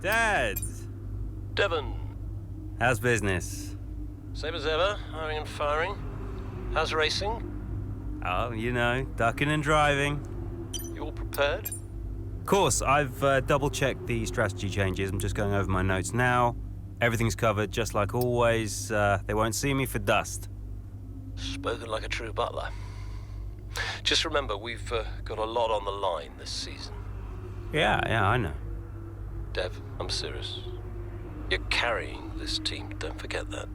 Dad! Devon. How's business? Same as ever, hiring and firing. How's racing? Oh, you know, ducking and driving. You all prepared? Of course, I've double-checked the strategy changes. I'm just going over my notes now. Everything's covered, just like always. They won't see me for dust. Spoken like a true butler. Just remember, we've got a lot on the line this season. Yeah, I know. Dev, I'm serious. You're carrying this team, don't forget that.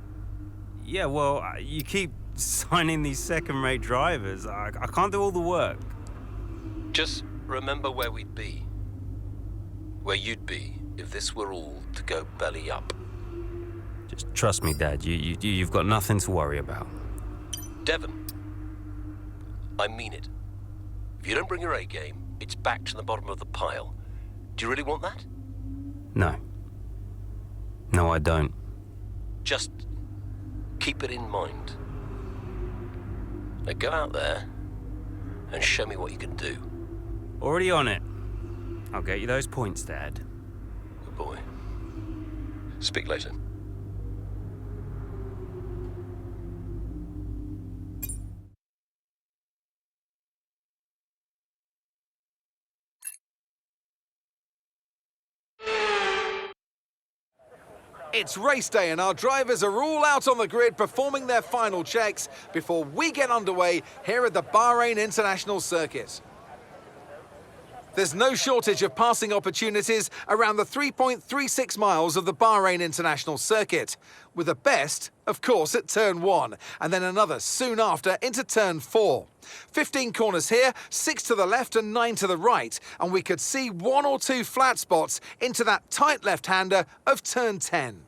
Yeah, well, you keep signing these second-rate drivers. I can't do all the work. Just remember where we'd be. Where you'd be if this were all to go belly up. Just trust me, Dad. You've got nothing to worry about. Devon, I mean it. If you don't bring your A game, it's back to the bottom of the pile. Do you really want that? No. No, I don't. Just keep it in mind. Now go out there and show me what you can do. Already on it. I'll get you those points, Dad. Good boy. Speak later. It's race day and our drivers are all out on the grid performing their final checks before we get underway here at the Bahrain International Circuit. There's no shortage of passing opportunities around the 3.36 miles of the Bahrain International Circuit, with the best, of course, at turn 1, and then another soon after into turn 4. 15 corners here, 6 to the left and 9 to the right, and we could see 1 or 2 flat spots into that tight left-hander of turn 10.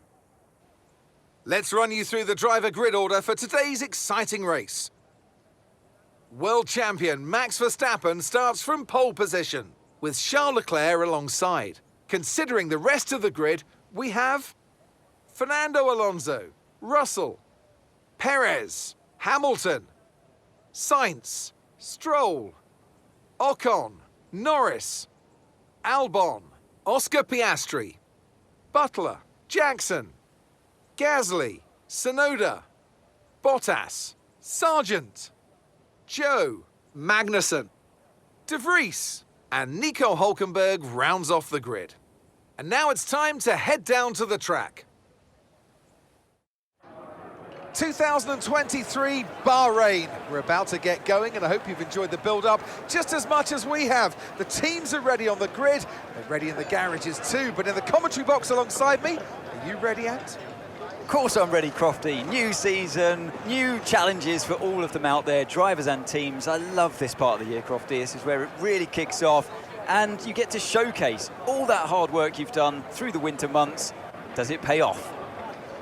Let's run you through the driver grid order for today's exciting race. World champion Max Verstappen starts from pole position, with Charles Leclerc alongside. Considering the rest of the grid, we have Fernando Alonso, Russell, Perez, Hamilton, Sainz, Stroll, Ocon, Norris, Albon, Oscar Piastri, Butler, Jackson, Gasly, Tsunoda, Bottas, Sargent, Joe, Magnussen, De Vries, and Nico Hulkenberg rounds off the grid. And now it's time to head down to the track. 2023 Bahrain. We're about to get going and I hope you've enjoyed the build-up just as much as we have. The teams are ready on the grid, they're ready in the garages too, but in the commentary box alongside me, are you ready, Ant? Of course I'm ready, Crofty. New season, new challenges for all of them out there, drivers and teams. I love this part of the year, Crofty. This is where it really kicks off and you get to showcase all that hard work you've done through the winter months. Does it pay off?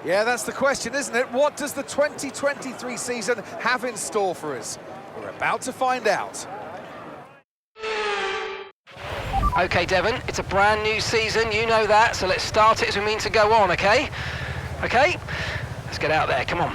Yeah, that's the question, isn't it? What does the 2023 season have in store for us? We're about to find out. Okay, Devon, it's a brand new season, you know that, so let's start it as we mean to go on, okay? Okay? Let's get out there, come on.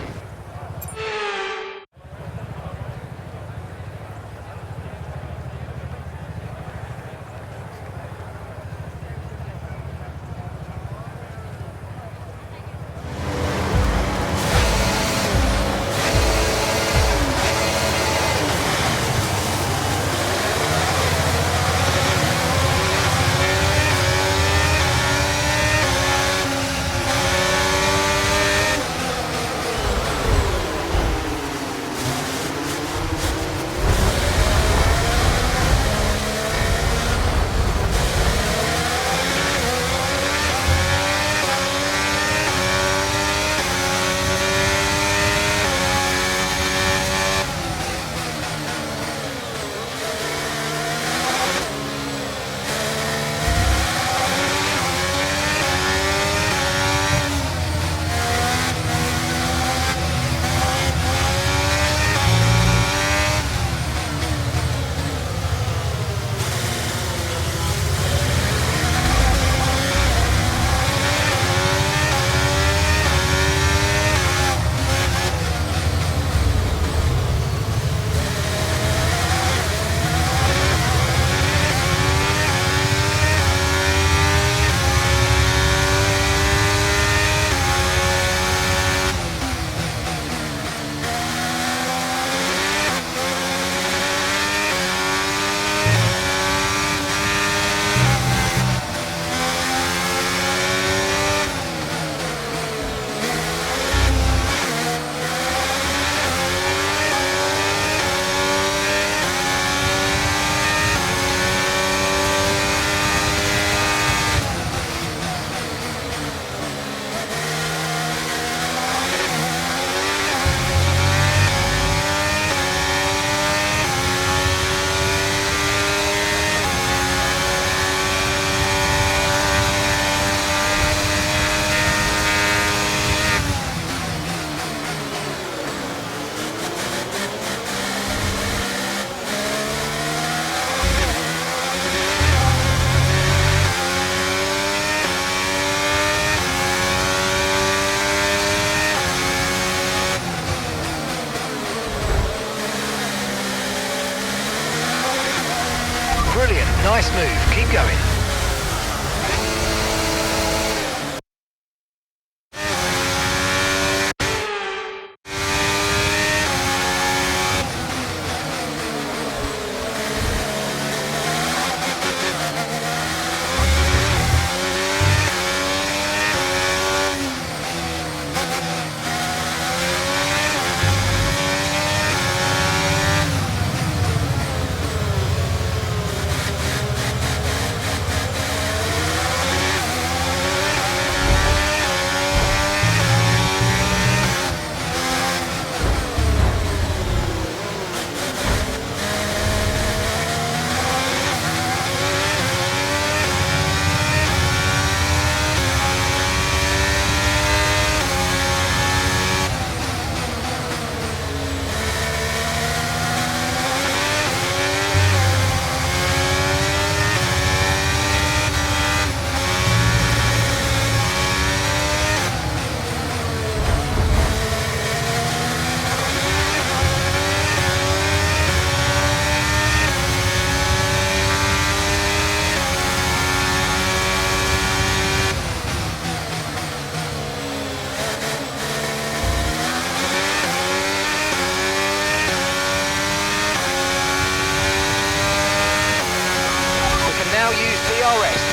Nice move, keep going.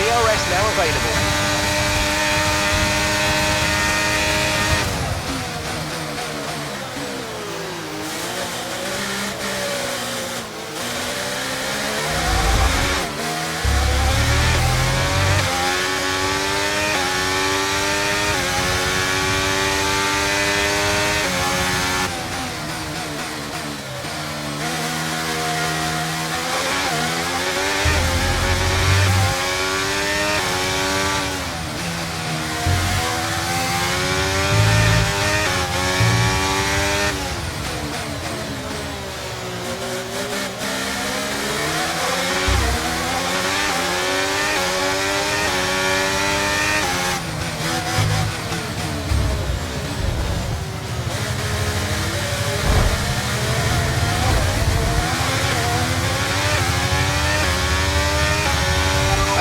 DRS now available.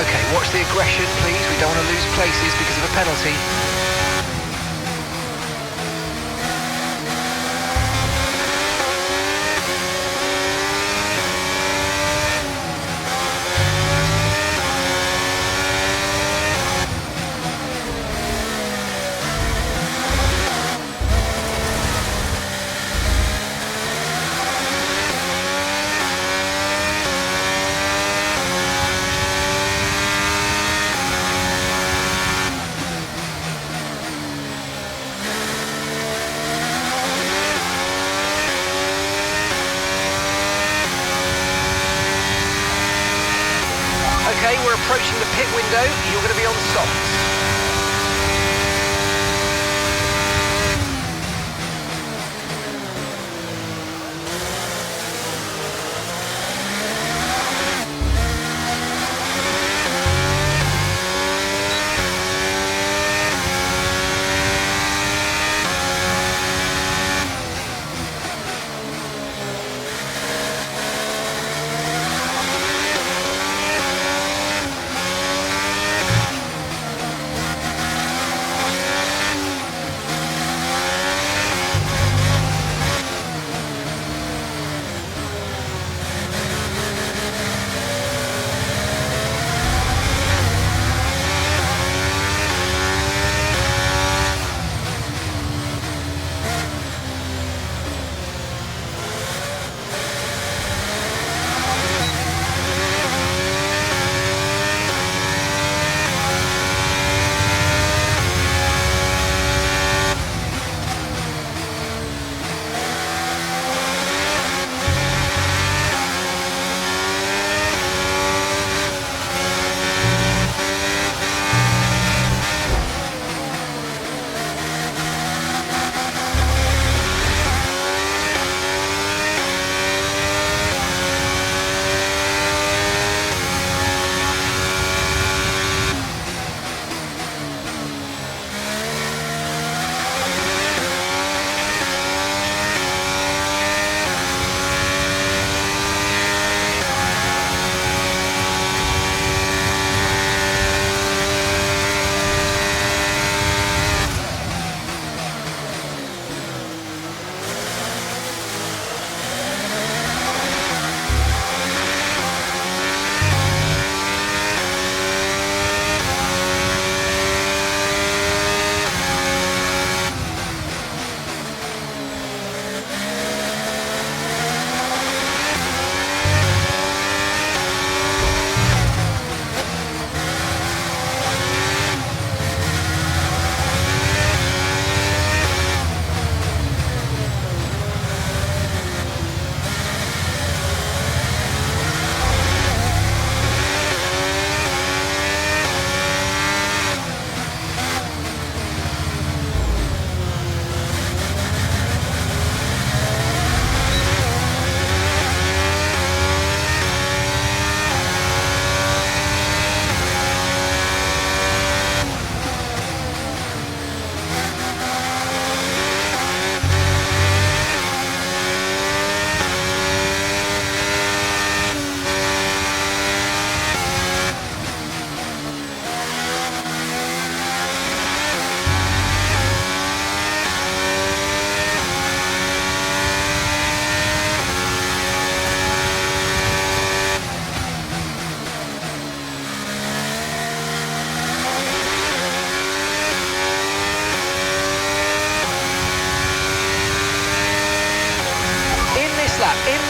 Okay, watch the aggression, please. We don't want to lose places because of a penalty. Okay, we're approaching the pit window. You're going to be on softs.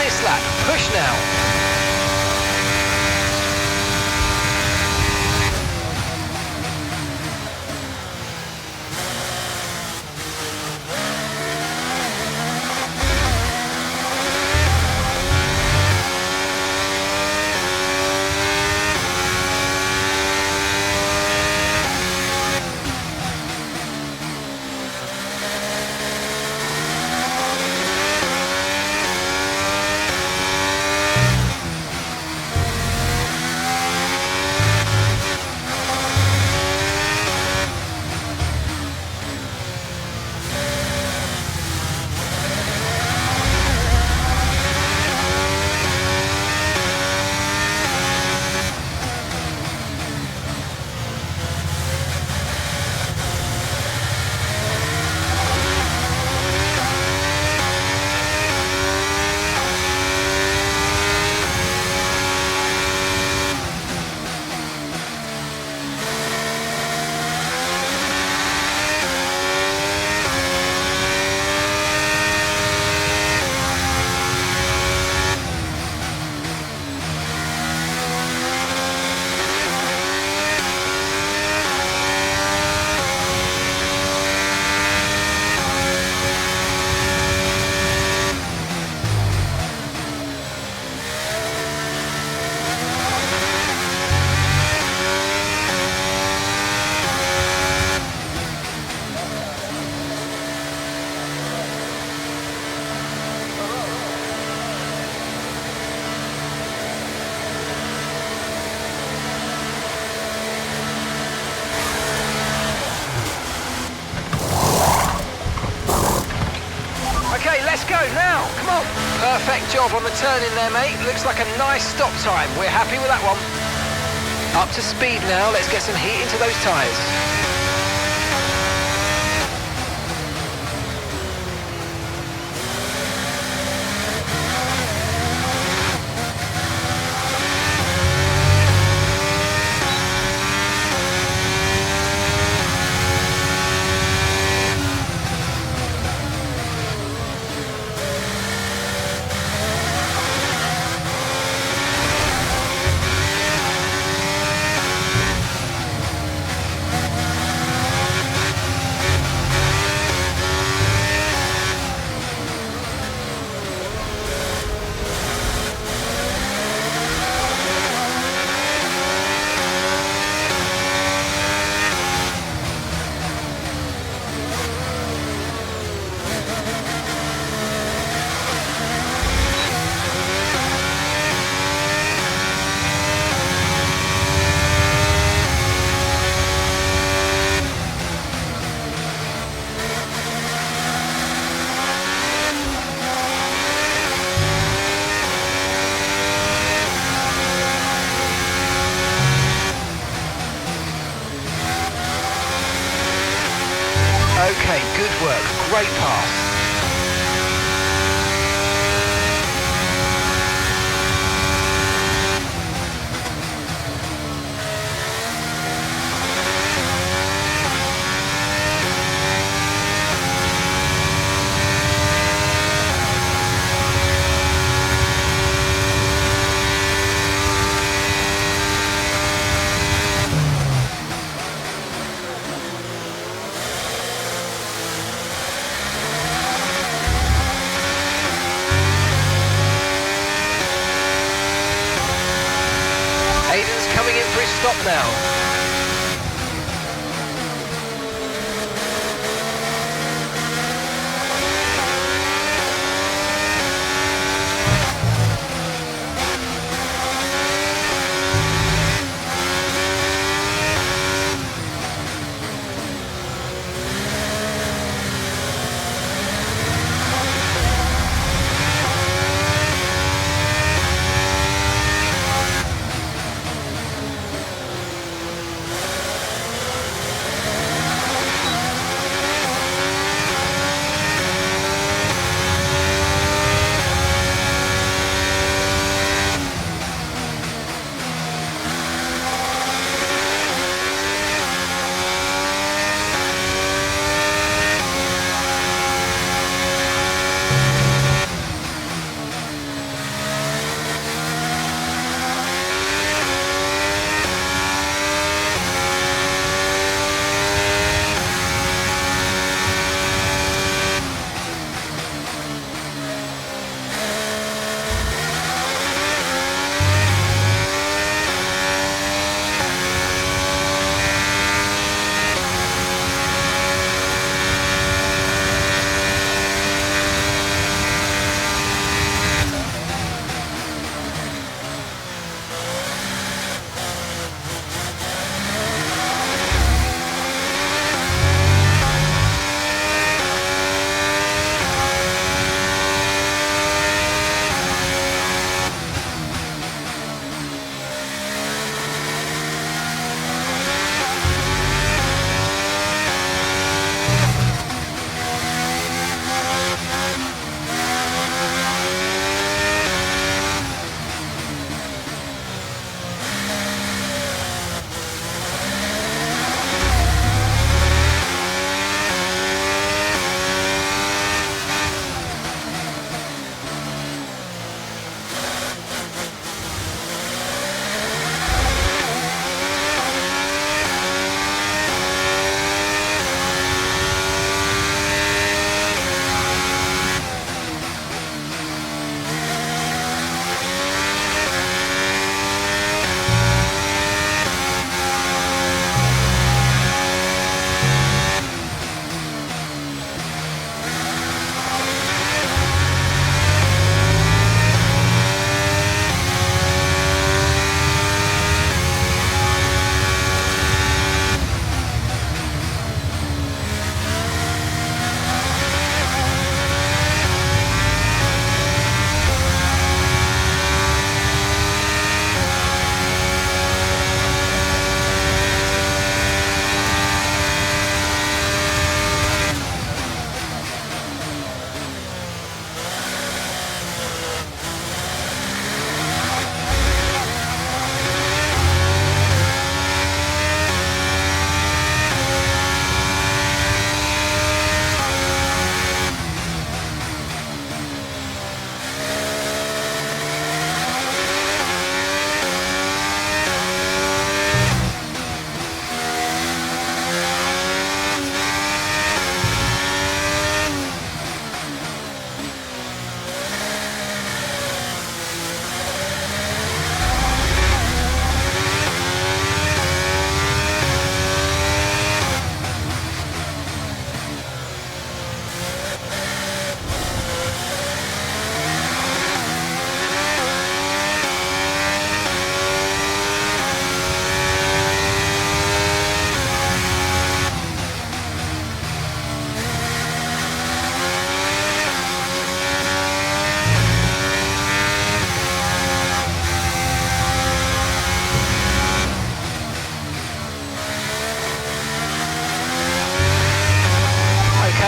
this lap. Push now. Let's go now, come on. Perfect job on the turn in there, mate. Looks like a nice stop time. We're happy with that one. Up to speed now, let's get some heat into those tyres. Okay, good work, great pass. Coming in for his stop now.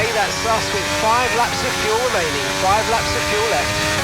Okay, that's us with 5 laps of fuel remaining. 5 laps of fuel left.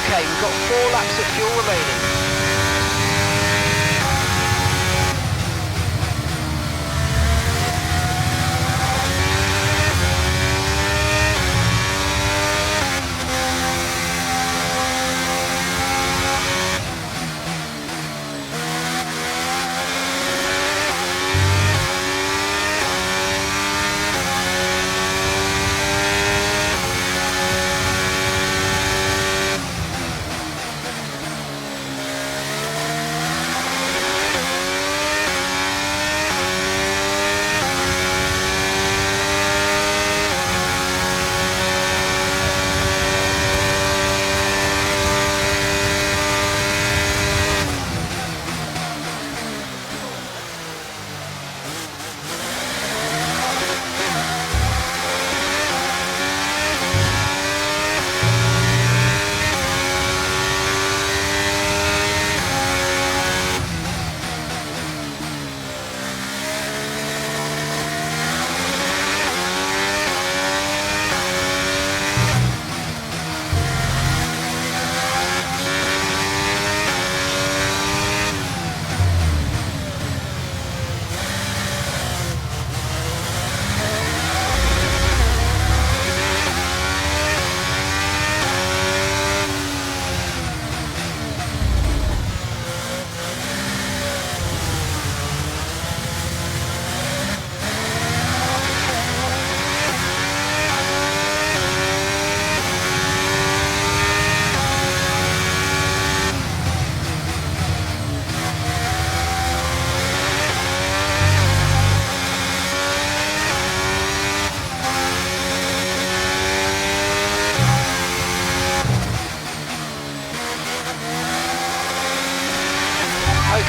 Okay, we've got 4 laps of fuel remaining.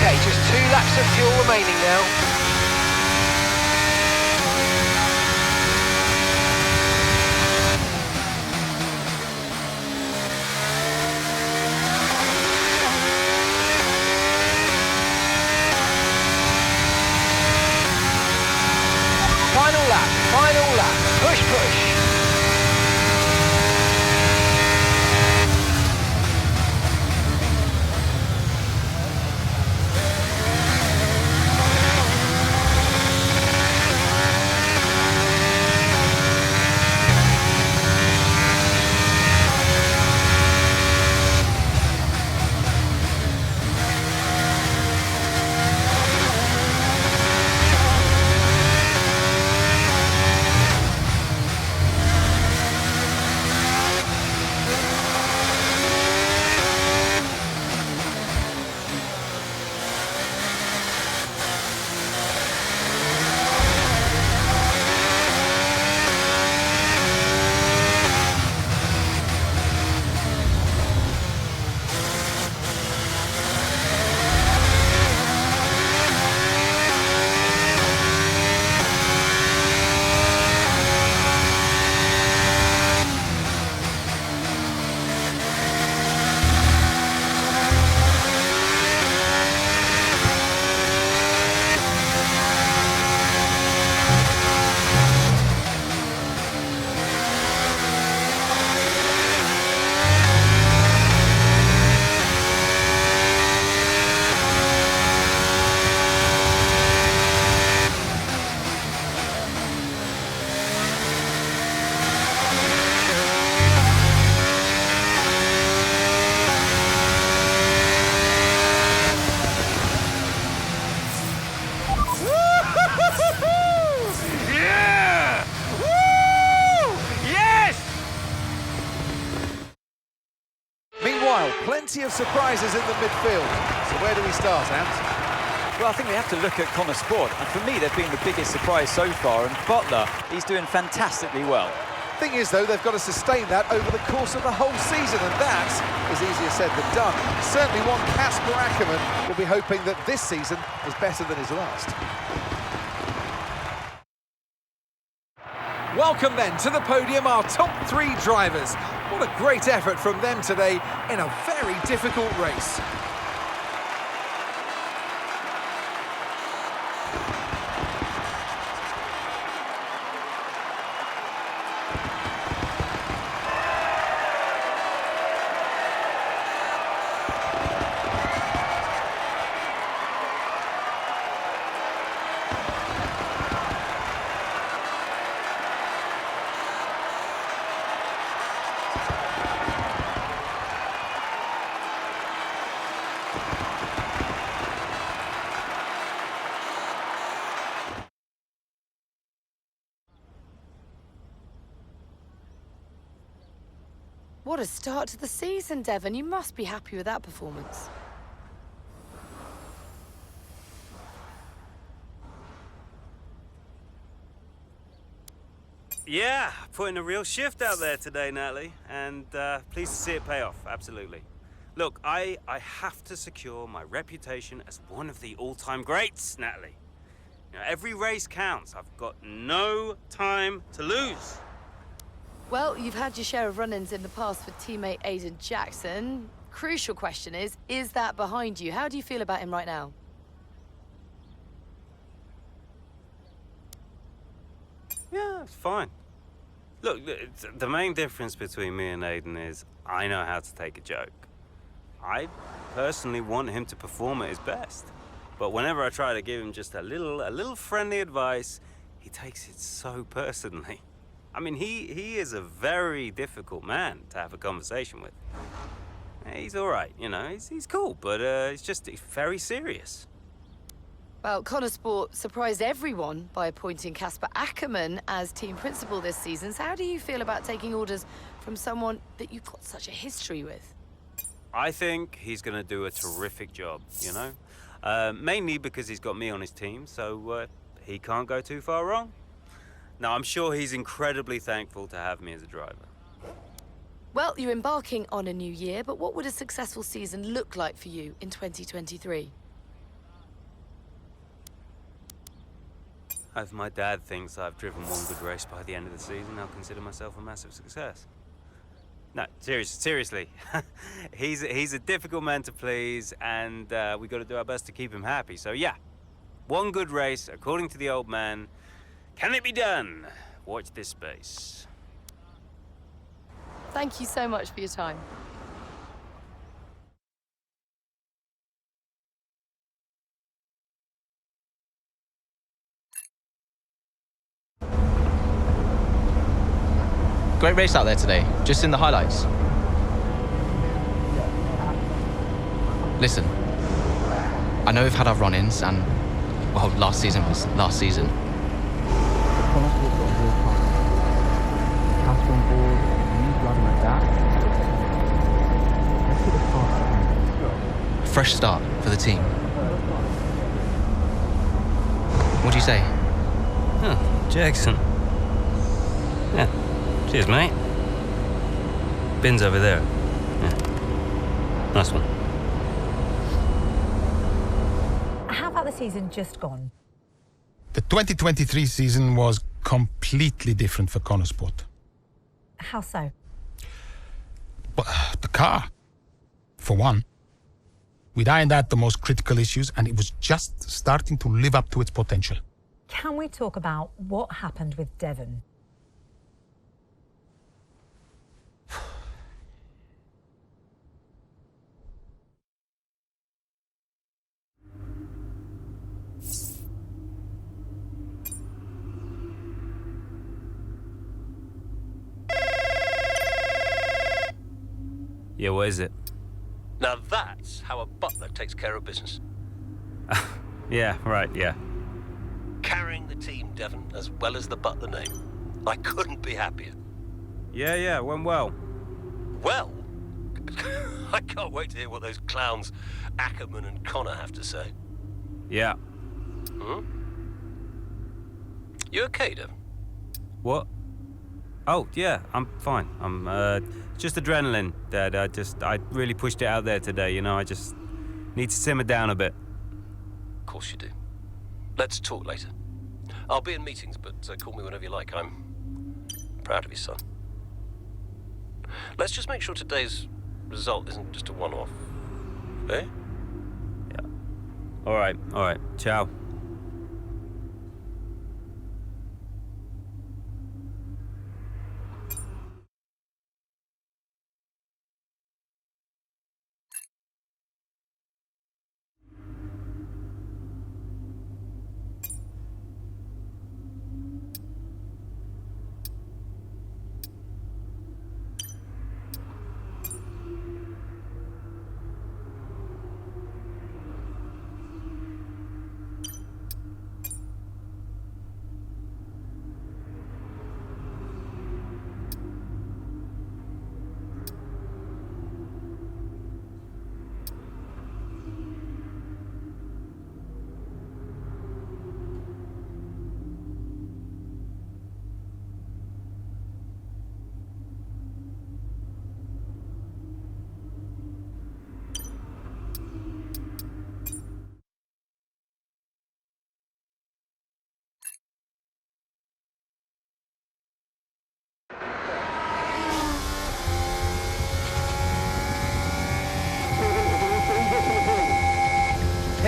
Okay, just 2 laps of fuel remaining now. Final lap, push, push. Plenty of surprises in the midfield. So where do we start, Ant? Well, I think we have to look at Connor Sport, and for me, they've been the biggest surprise so far, and Butler, he's doing fantastically well. Thing is, though, they've got to sustain that over the course of the whole season, and that is easier said than done. Certainly one Casper Ackermann will be hoping that this season is better than his last. Welcome then to the podium, our top 3 drivers. What a great effort from them today in a very difficult race. What a start to the season, Devon. You must be happy with that performance. Yeah, putting a real shift out there today, Natalie, and pleased to see it pay off, absolutely. Look, I have to secure my reputation as one of the all-time greats, Natalie. You know, every race counts. I've got no time to lose. Well, you've had your share of run-ins in the past with teammate Aiden Jackson. Crucial question is that behind you? How do you feel about him right now? Yeah, it's fine. Look, the main difference between me and Aiden is I know how to take a joke. I personally want him to perform at his best. But whenever I try to give him just a little friendly advice, he takes it so personally. I mean, he is a very difficult man to have a conversation with. He's all right, you know, he's cool, but he's very serious. Well, Connor Sport surprised everyone by appointing Casper Ackermann as team principal this season. So how do you feel about taking orders from someone that you've got such a history with? I think he's going to do a terrific job, you know? Mainly because he's got me on his team, so he can't go too far wrong. Now, I'm sure he's incredibly thankful to have me as a driver. Well, you're embarking on a new year, but what would a successful season look like for you in 2023? If my dad thinks I've driven one good race by the end of the season, I'll consider myself a massive success. No, seriously. he's a difficult man to please, and we got to do our best to keep him happy. So yeah, one good race, according to the old man. Can it be done? Watch this space. Thank you so much for your time. Great race out there today, just in the highlights. Listen, I know we've had our run-ins and, well, last season was last season. Fresh start for the team. What do you say? Oh, Jackson. Yeah. Cheers, mate. Bin's over there. Yeah. Nice one. How about the season just gone? The 2023 season was completely different for Connosport. How so? But the car, for one. We'd ironed out the most critical issues, and it was just starting to live up to its potential. Can we talk about what happened with Devon? Yeah, what is it? Now that's how a butler takes care of business. Yeah, right, yeah. Carrying the team, Devon, as well as the butler name. I couldn't be happier. Yeah, went well. Well, I can't wait to hear what those clowns Ackerman and Connor have to say. Yeah. Hmm? You okay, Devon? What? Oh, yeah, I'm fine. I'm, just adrenaline, Dad. I really pushed it out there today, you know, I just need to simmer down a bit. Of course you do. Let's talk later. I'll be in meetings, but call me whenever you like. I'm proud of you, son. Let's just make sure today's result isn't just a one-off. Eh? Yeah. All right. Ciao.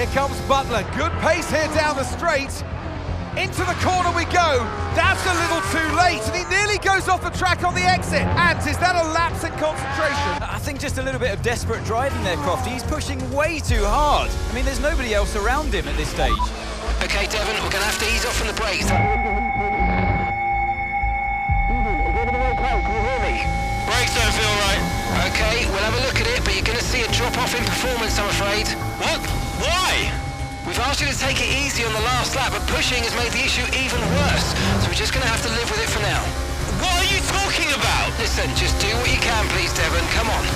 Here comes Butler. Good pace here down the straight. Into the corner we go. That's a little too late, and he nearly goes off the track on the exit. And is that a lapse in concentration? I think just a little bit of desperate driving there, Crofty. He's pushing way too hard. I mean, there's nobody else around him at this stage. Okay, Devon, we're going to have to ease off on the brakes. Brakes don't feel right. Okay, we'll have a look at it, but you're going to see a drop-off in performance, I'm afraid. What? Why? We've asked you to take it easy on the last lap, but pushing has made the issue even worse. So we're just going to have to live with it for now. What are you talking about? Listen, just do what you can, please, Devon. Come on.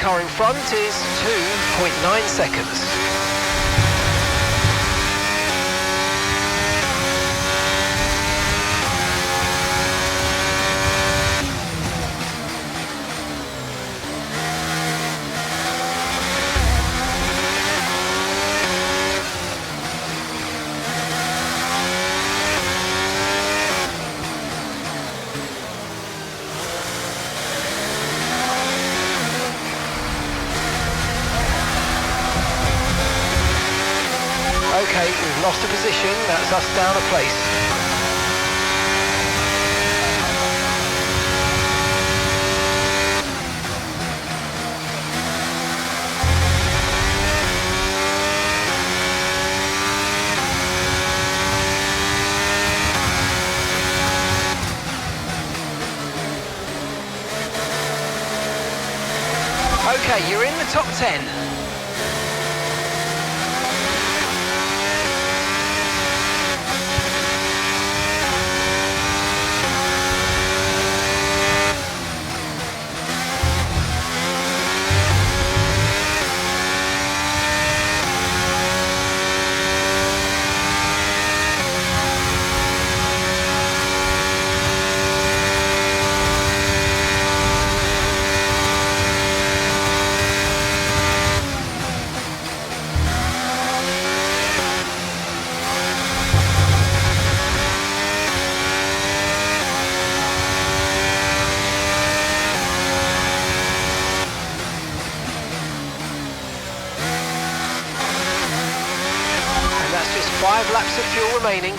car in front is 2.9 seconds. Okay, we've lost a position, that's us down a place. Okay, you're in the top 10. And that's just 5 laps of fuel remaining.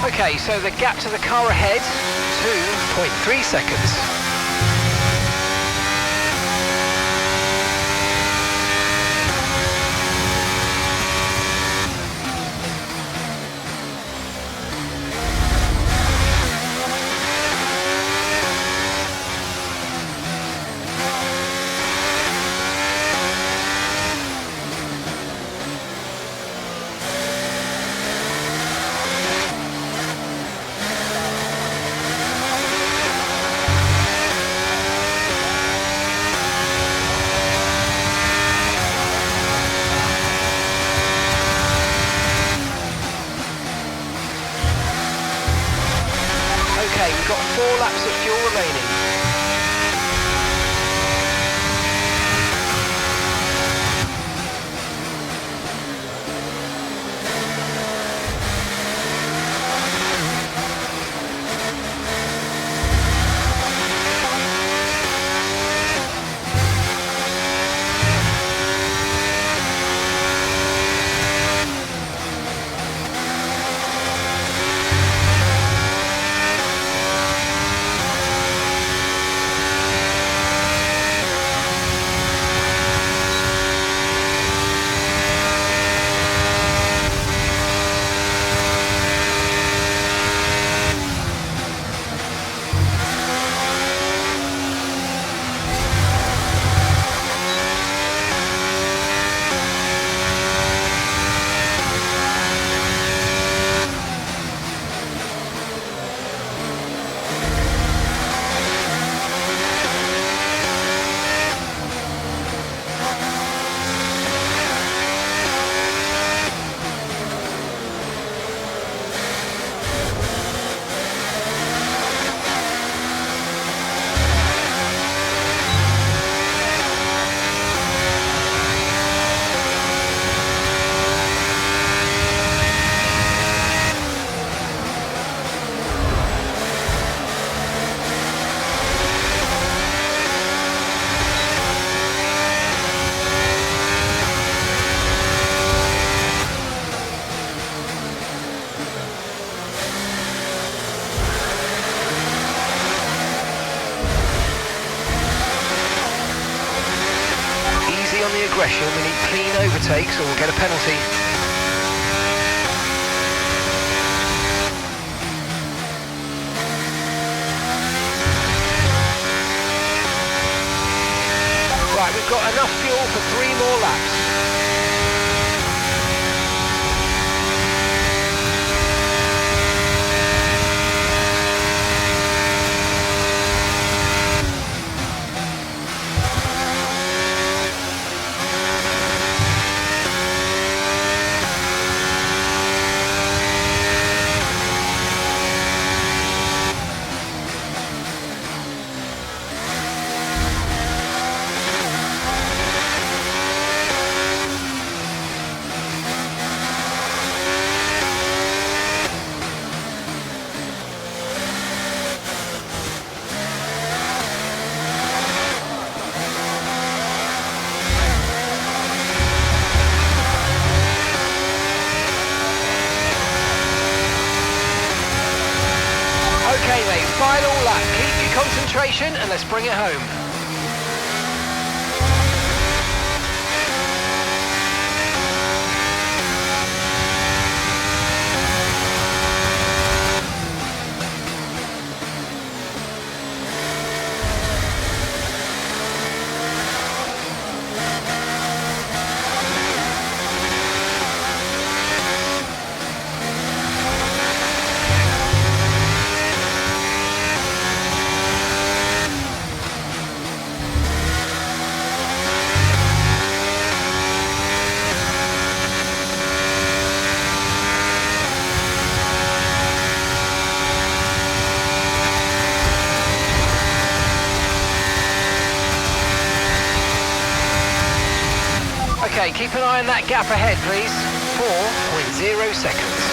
Okay, so the gap to the car ahead, 2.3 seconds. Okay, we've got 4 laps of fuel remaining. aggression. We need clean overtakes or we'll get a penalty. Right, we've got enough fuel for 3 more laps. Okay mate, final lap. Keep your concentration and let's bring it home. Okay, keep an eye on that gap ahead, please. 4.0 seconds.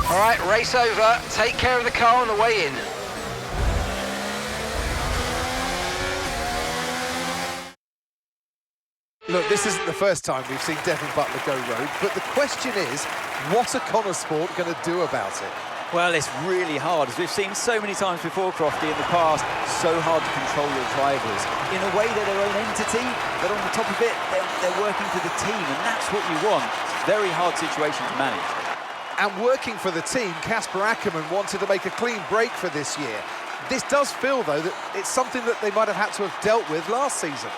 Alright, race over. Take care of the car on the way in. Look, this isn't the first time we've seen Devon Butler go rogue, but the question is, what are Connor Sport going to do about it? Well, it's really hard, as we've seen so many times before, Crofty, in the past. So hard to control your drivers. In a way, they're their own entity, but on the top of it, they're working for the team, and that's what you want. It's a very hard situation to manage. And working for the team, Kasper Ackermann wanted to make a clean break for this year. This does feel, though, that it's something that they might have had to have dealt with last season.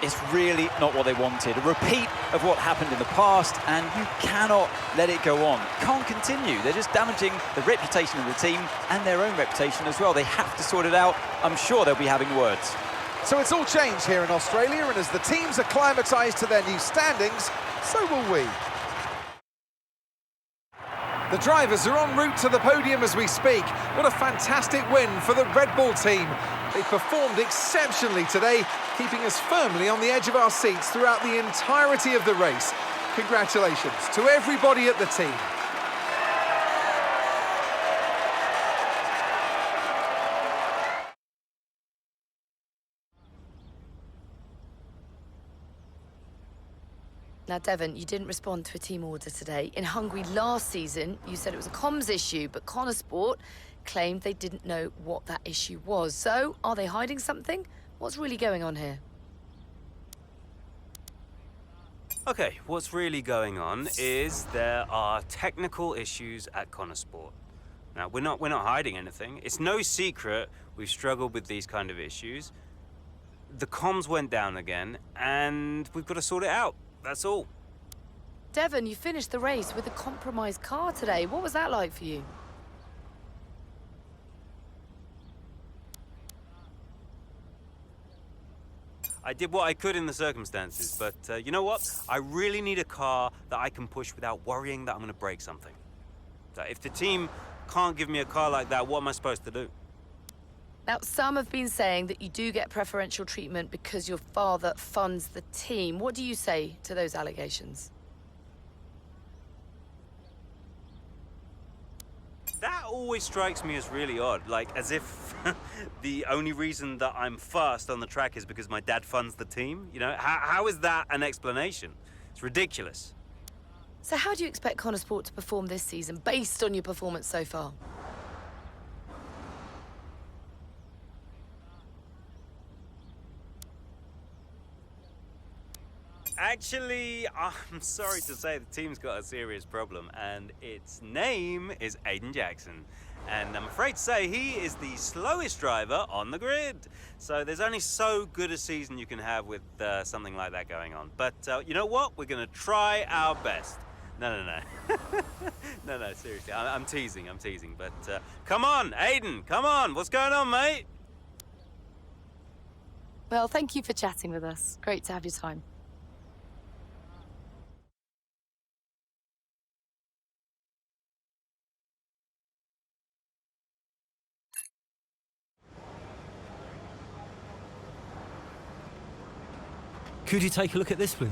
It's really not what they wanted. A repeat of what happened in the past, and you cannot let it go on. Can't continue. They're just damaging the reputation of the team and their own reputation as well. They have to sort it out. I'm sure they'll be having words. So it's all changed here in Australia, and as the teams acclimatised to their new standings, so will we. The drivers are en route to the podium as we speak. What a fantastic win for the Red Bull team. They performed exceptionally today, keeping us firmly on the edge of our seats throughout the entirety of the race. Congratulations to everybody at the team. Now, Devon, you didn't respond to a team order today. In Hungary last season, you said it was a comms issue, but Connor Sport claimed they didn't know what that issue was. So, are they hiding something? What's really going on here? Okay, what's really going on is there are technical issues at Connor Sport. Now, we're not hiding anything. It's no secret we've struggled with these kind of issues. The comms went down again, and we've got to sort it out. That's all. Devon, you finished the race with a compromised car today. What was that like for you? I did what I could in the circumstances, but you know what? I really need a car that I can push without worrying that I'm going to break something. So if the team can't give me a car like that, what am I supposed to do? Now, some have been saying that you do get preferential treatment because your father funds the team. What do you say to those allegations? That always strikes me as really odd, like as if the only reason that I'm fast on the track is because my dad funds the team. You know, how is that an explanation? It's ridiculous. So how do you expect Connor Sport to perform this season based on your performance so far? Actually, I'm sorry to say the team's got a serious problem, and its name is Aiden Jackson. And I'm afraid to say he is the slowest driver on the grid. So there's only so good a season you can have with something like that going on. But you know what? We're going to try our best. No. No, seriously. I'm teasing. But come on, Aiden, come on. What's going on, mate? Well, thank you for chatting with us. Great to have your time. Could you take a look at this, please?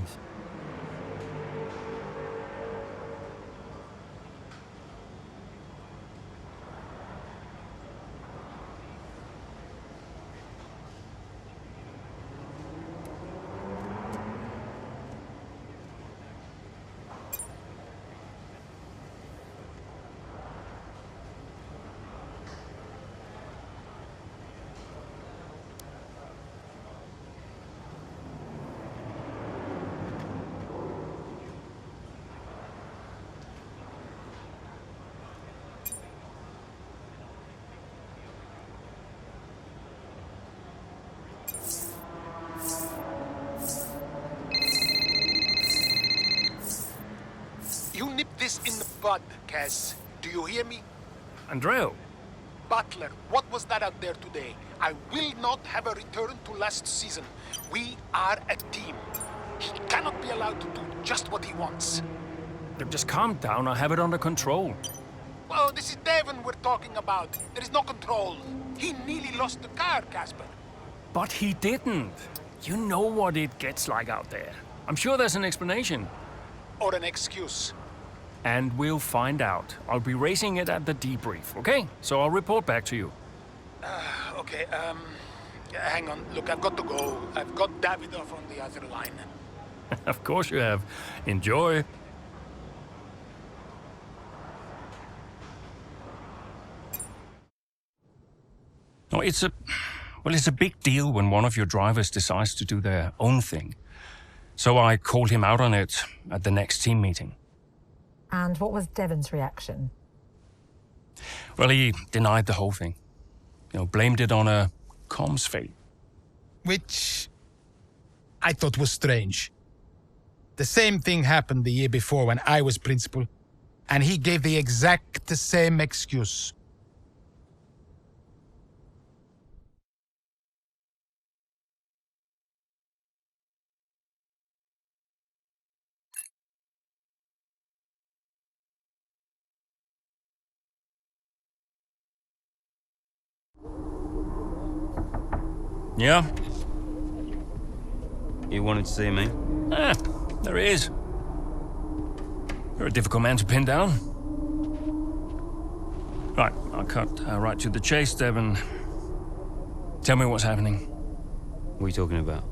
You nip this in the bud, Cass. Do you hear me? Andreo. Butler, what was that out there today? I will not have a return to last season. We are a team. He cannot be allowed to do just what he wants. Just calm down, I have it under control. Oh, this is Devon we're talking about. There is no control. He nearly lost the car, Casper. But he didn't. You know what it gets like out there. I'm sure there's an explanation. Or an excuse. And we'll find out. I'll be racing it at the debrief, okay? So I'll report back to you. Okay, hang on. Look, I've got to go. I've got Davidoff on the other line. Of course you have. Enjoy. No, it's a big deal when one of your drivers decides to do their own thing. So I called him out on it at the next team meeting. And what was Devon's reaction? Well, he denied the whole thing. You know, blamed it on a comms fail. Which I thought was strange. The same thing happened the year before when I was principal, and he gave the exact same excuse. Yeah? You wanted to see me? There he is. You're a difficult man to pin down. Right, I'll cut right to the chase, Devon. Tell me what's happening. What are you talking about?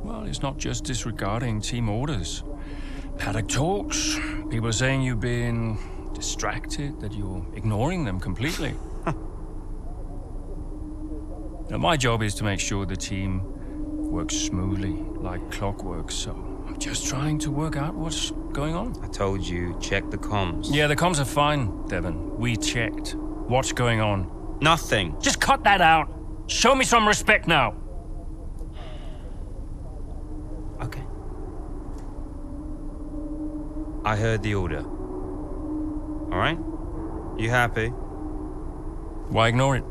Well, it's not just disregarding team orders. Paddock talks. People are saying you've been distracted, that you're ignoring them completely. Now, my job is to make sure the team works smoothly, like clockwork, so I'm just trying to work out what's going on. I told you, check the comms. Yeah, the comms are fine, Devon. We checked. What's going on? Nothing. Just cut that out. Show me some respect now. Okay. I heard the order. All right? You happy? Why ignore it?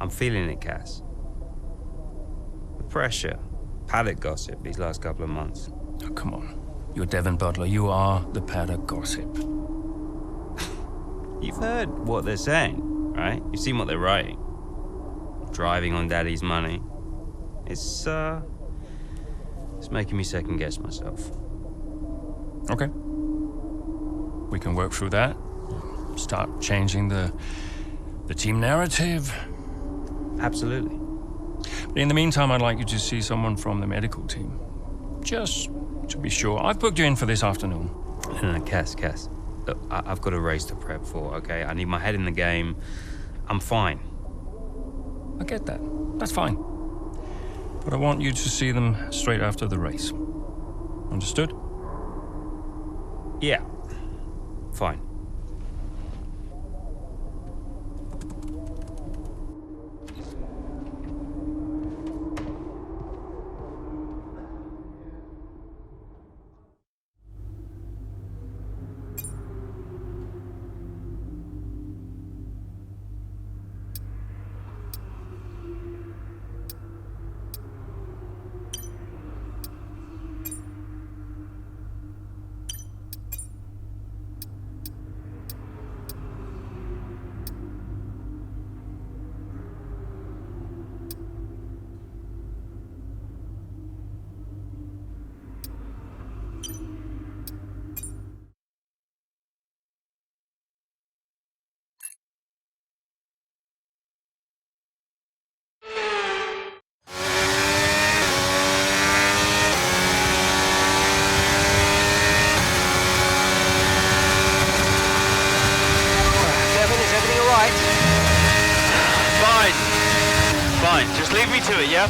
I'm feeling it, Cass. The pressure, paddock gossip these last couple of months. Oh, come on. You're Devin Butler. You are the paddock gossip. You've heard what they're saying, right? You've seen what they're writing. Driving on Daddy's money. It's making me second guess myself. Okay. We can work through that. Start changing the team narrative. Absolutely. But in the meantime, I'd like you to see someone from the medical team. Just to be sure. I've booked you in for this afternoon. No, Cass. Look, I've got a race to prep for, okay? I need my head in the game. I'm fine. I get that. That's fine. But I want you to see them straight after the race. Understood? Yeah. Fine. Fine, just leave me to it, yeah?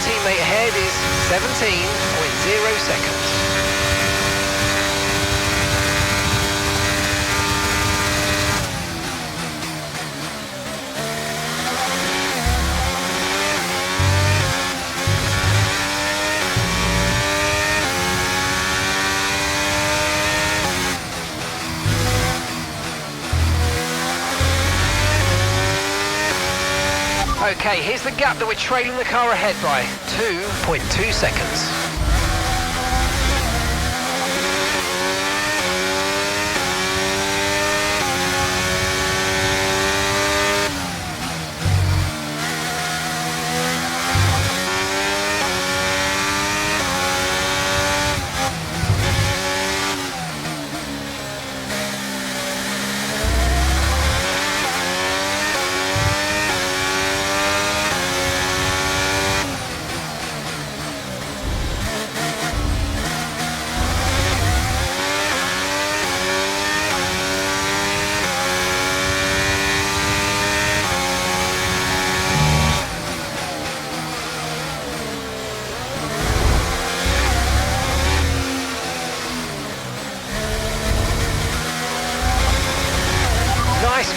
Teammate ahead is 17.0 seconds. Okay, here's the gap that we're trailing the car ahead by. 2.2 seconds.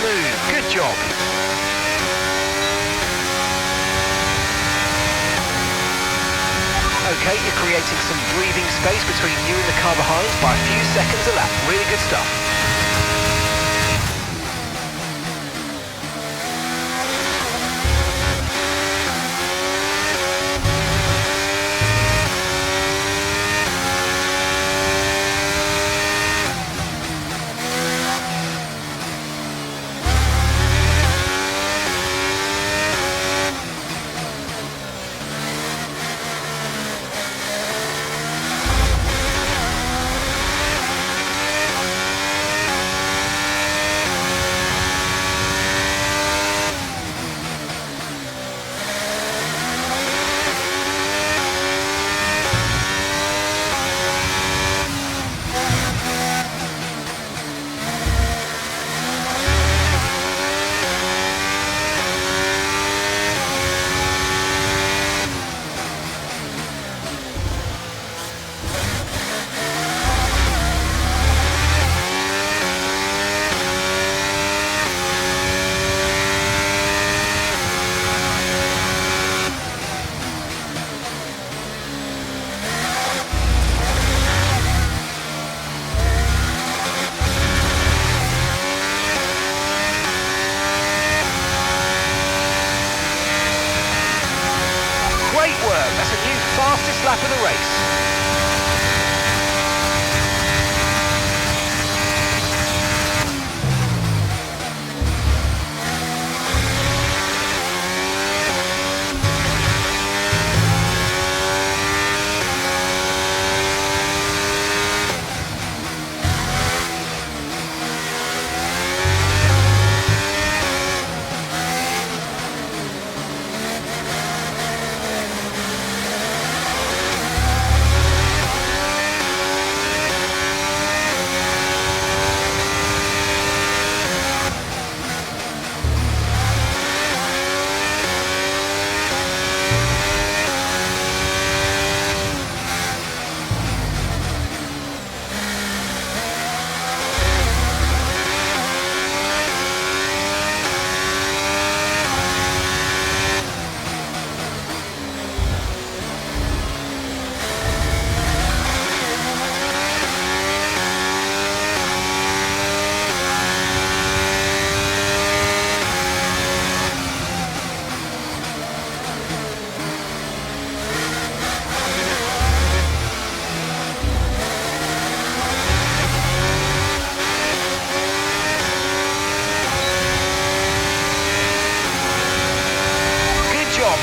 smooth. Good job. Okay, you're creating some breathing space between you and the car behind by a few seconds a lap. Really good stuff. Fastest lap of the race.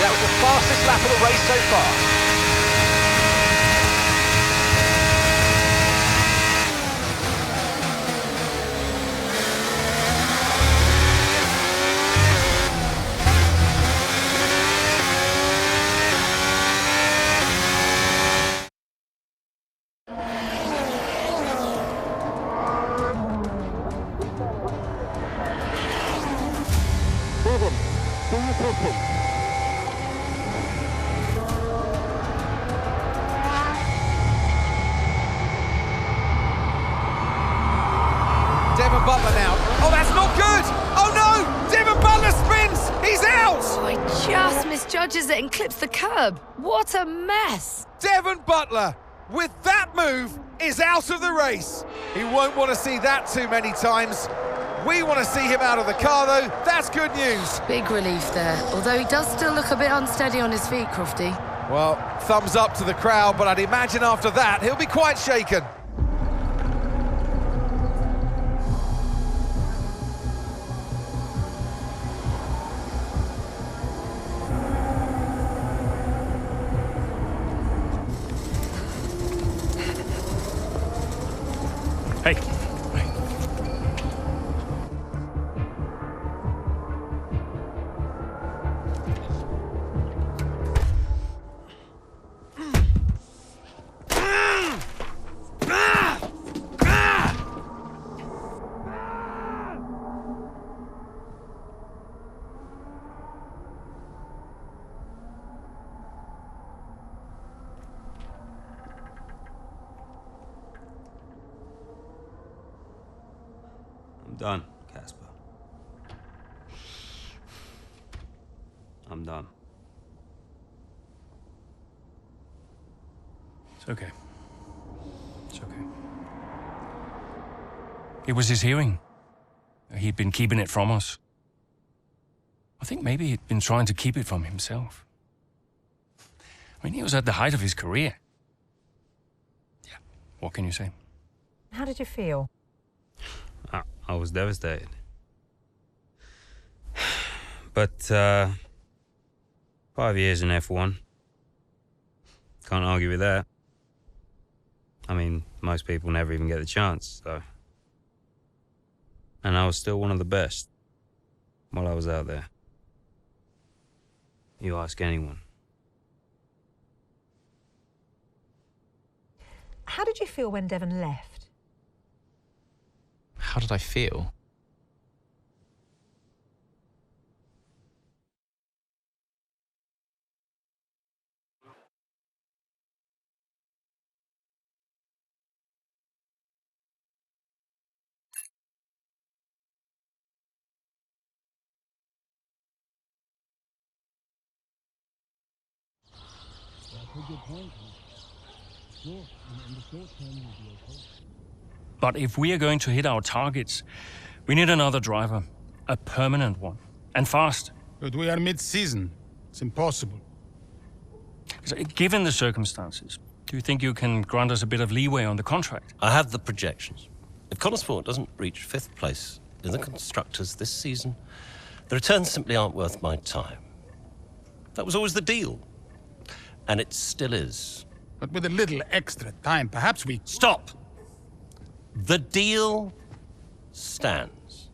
That was the fastest lap of the race so far. Devon Butler now. Oh, that's not good! Oh no! Devon Butler spins! He's out! Oh, he just misjudges it and clips the curb. What a mess! Devon Butler, with that move, is out of the race. He won't want to see that too many times. We want to see him out of the car, though. That's good news. Big relief there, although he does still look a bit unsteady on his feet, Crofty. Well, thumbs up to the crowd, but I'd imagine after that, he'll be quite shaken. Hey. I'm done, Casper. I'm done. It's okay. It's okay. It was his hearing. He'd been keeping it from us. I think maybe he'd been trying to keep it from himself. I mean, he was at the height of his career. Yeah, what can you say? How did you feel? I was devastated. But, 5 years in F1. Can't argue with that. I mean, most people never even get the chance, so. And I was still one of the best while I was out there. You ask anyone. How did you feel when Devon left? How did I feel? But if we are going to hit our targets, we need another driver. A permanent one. And fast. But we are mid-season. It's impossible. So, given the circumstances, do you think you can grant us a bit of leeway on the contract? I have the projections. If Connorsport doesn't reach 5th place in the Constructors this season, the returns simply aren't worth my time. That was always the deal. And it still is. But with a little extra time, perhaps we... Stop! The deal stands.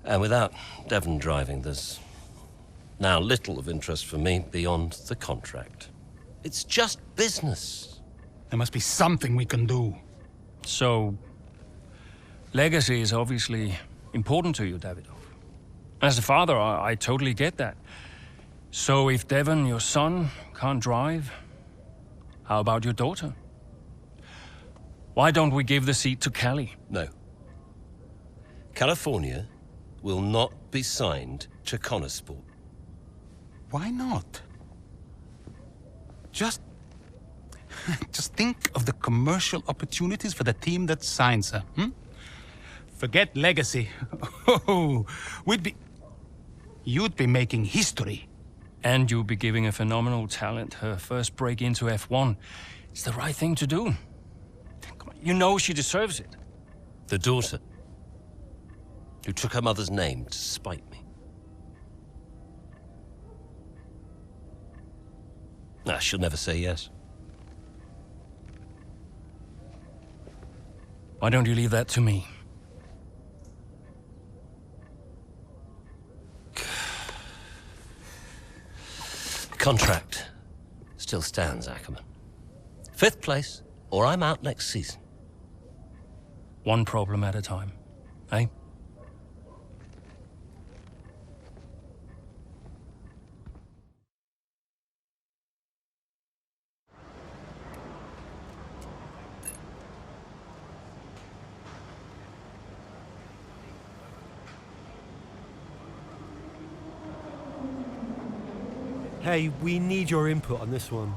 And without Devon driving, there's now little of interest for me beyond the contract. It's just business. There must be something we can do. So, legacy is obviously important to you, Davidoff. As a father, I totally get that. So if Devon, your son, can't drive, how about your daughter? Why don't we give the seat to Callie? No. California will not be signed to Connorsport. Why not? Just think of the commercial opportunities for the team that signs her. Forget legacy. Oh, you'd be making history. And you'll be giving a phenomenal talent her first break into F1. It's the right thing to do. Come on, you know she deserves it. The daughter who took her mother's name to spite me. Nah, she'll never say yes. Why don't you leave that to me? Contract still stands, Ackerman. 5th place, or I'm out next season. One problem at a time, eh? Hey, we need your input on this one.